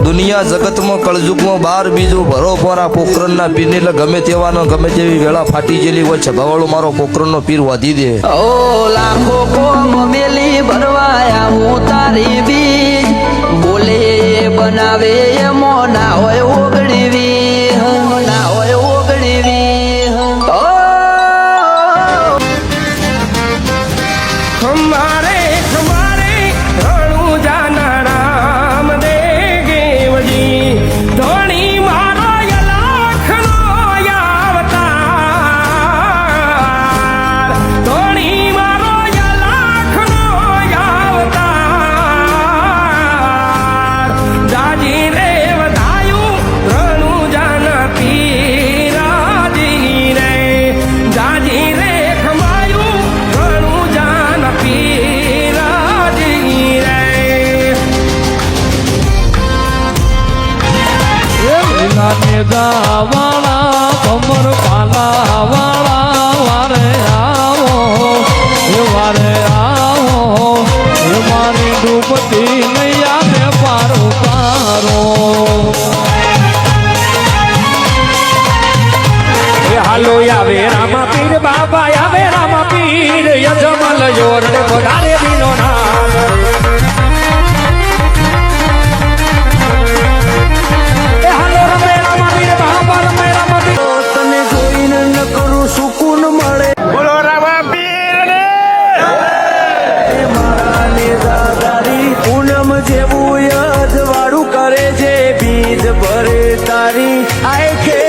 દુનિયા જગતમાં કળજુગમાં બાર બીજું ભરો પોરા પોખરણના પીર એટલે ગમે તેવાનો ગમે તેવી વેળા ફાટી જેલી હોય છે ભવાળો મારો પોખરણનો પીર વાધી દે ઓ લાખો કોમ મેલી ભરવાયા હું તારી બીજ બોલે બનાવે એમો ના હોય ઓગળવી ના હોય ઓગળવી हमारे हमारे रणु जाना राम देवजी धोनी मारो यलाखनो यावतार धोनी मारो यलाखनो यावतार जाजी रे वधायु रणु जाना पीराजी रे जाजी रे खमायु रणु जाना पीराजी रे લાને ગાવાળા કમર પાલાવાળા વારે આવો મારી ડૂબતી નૈયા ને પારો પારો હાલો આવે રામા પીર બાબા આવે રામા પીર યજમલ યોરડે પધારે દિનો નામ હાલો રમે રામા પીર બાબા રમે રામા પીર તને જોઈને ન કરું સુકૂન મળે બોલો રામા પીર ને મારા ને દાદારી પૂનમ જેવું યજવાળું કરે છે બીજ ભરે તારી આય કે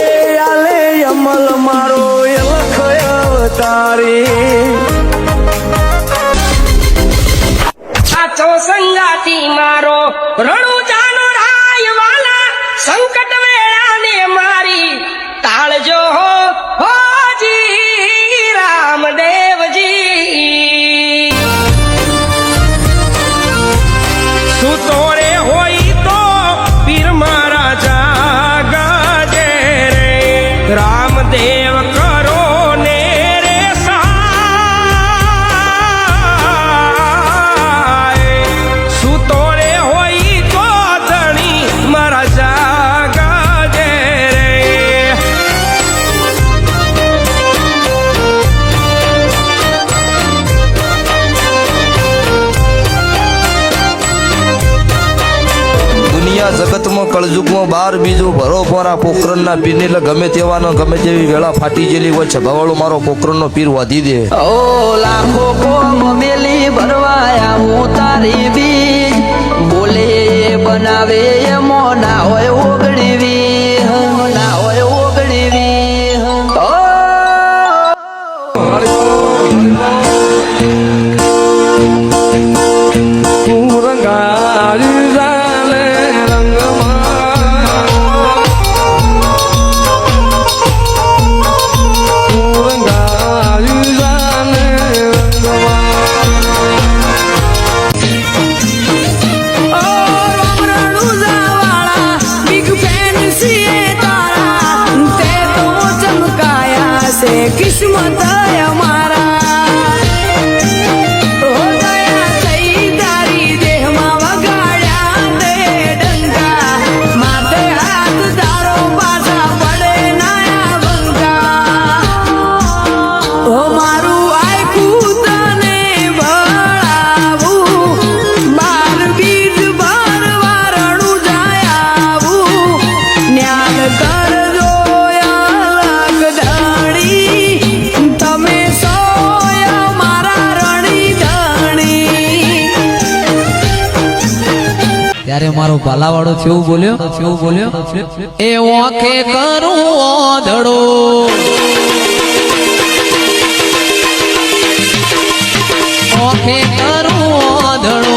આલે અમલ મારો લખ અવતારી સાચો સંગાતી મારો રણુ જાનો રાય વાલા સંકટ વેળાને મારી તાળજો હોજી રામદેવજી સુતો રે હોય તો પીર મારા જાગજે રે રામદેવ કરો ને રે સહાય સુતો રે હોય તો ધણી મારા જાગજે રે દુનિયા જગતમાં કળજુગમાં બાર બીજું ભરો પોરા પોખરણના પીર એટલે ગમે તેવાનો ગમે તેવી વેળા ફાટી જેલી હોય છે ભવાળો મારો પોખરણનો પીર વાધી દે ઓ લાખો કોમ મેલી ભરવાયા હું તારી બીજ બોલે બનાવે એમો ના હોય ઓગળવી ના હોય ઓગળવી રંગાળી જાલે રંગાળી જાલે किस्मत हमारा हो गया सही तारी देह मा वगाड्या दे डंका माथे हाथ दारो पाछा पड़े नाया बंका हो मारू आयकू तने भळाવું બાર બીજ બાર વારણું જાયાવું ન્યાલ કરજો ત્યારે મારો ભાલાવાળો કેવું બોલ્યો એ ઓખે કરું ઓધડો ઓખે કરું ઓધડો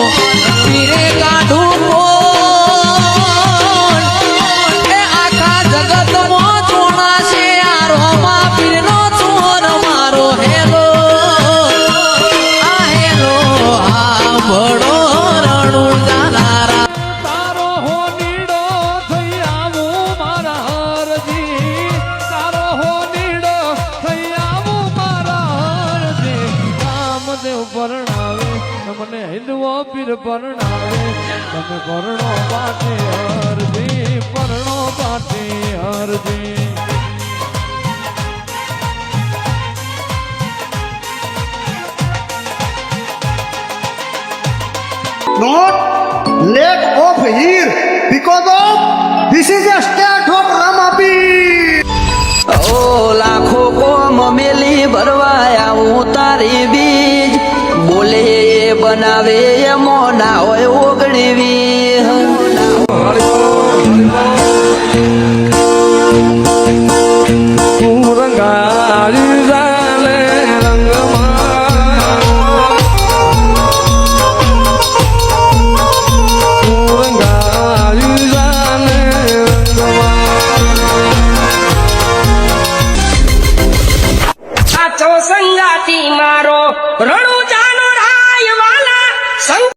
પીરે કાઢું એ આખા જગતમાં ચોણાશે યારોમાં પીરનો ચોર મારો હેલો આ હેલો આ બડો રણું જાનારા તારો હો નીડો થઈ આવું મારા હરજી તારો હો નીડો થઈ આવું મારા હરજી રામદેવ પરણાવે મને હિન્દુઓ પીર પરણાવે તમે પરણો માટે Harji lake of here because of this is a state of Ramapir. ઓ લાખો કોમ મેલી ભરવા આવું તારી બીજ બોલે એ બનાવે એમો ના હોય